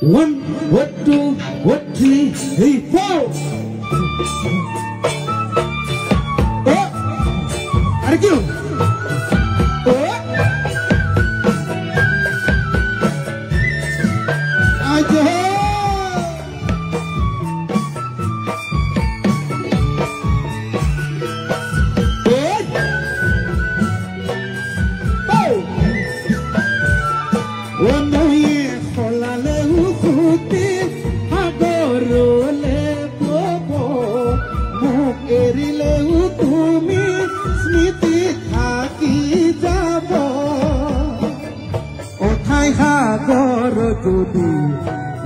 1, 2, 3, 4. Ada kilo. Aja. যদি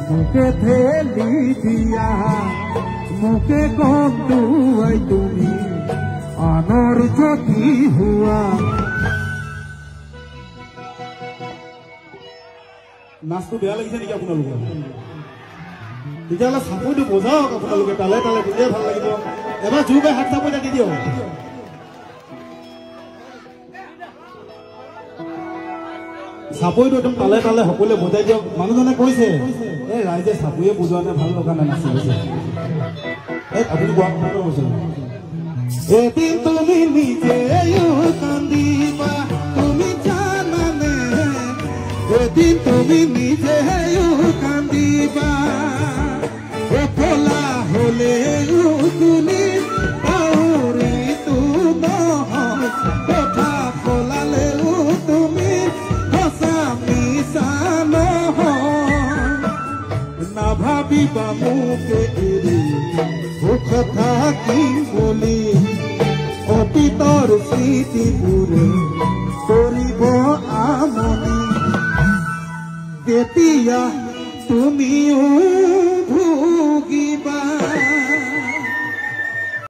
মুখে ঠেলি দিয়া মুখে কন্দুয়াই তুমি আনর যদি হুয়া নাচটো বেয়া লাগিছে নেকি আপোনালোকৰ তেতিয়াহ'লে চাপৰিটো বজাওক আপোনালোকে তালে তালে দিলে ভাল লাগিব এবাৰ জোৰকে হাত চাপৰি দি দিয়ক চাপৰিটো একদম তালে তালে সকলোৱে বজাই দিয়ক মানুহজনে কৈছে এই ৰাইজে চাপৰিয়ে বজোৱা নাই ভাল লগা নাই নাচি গৈছে এই আপুনি গোৱা কথা কৈছে এদিন তুমি নিজেও কান্দিবা তুমি জানানে এদিন তুমি নিজেও কান্দিবা অকলা হলেও তুমি পাহৰি তো নহয় কথা কলালেও তুমি নাভাবিবা মোকে এৰি কথা কি বুলি অতীতৰ স্মৃতিবোৰে কৰিব আমনি তেতিয়া তুমিও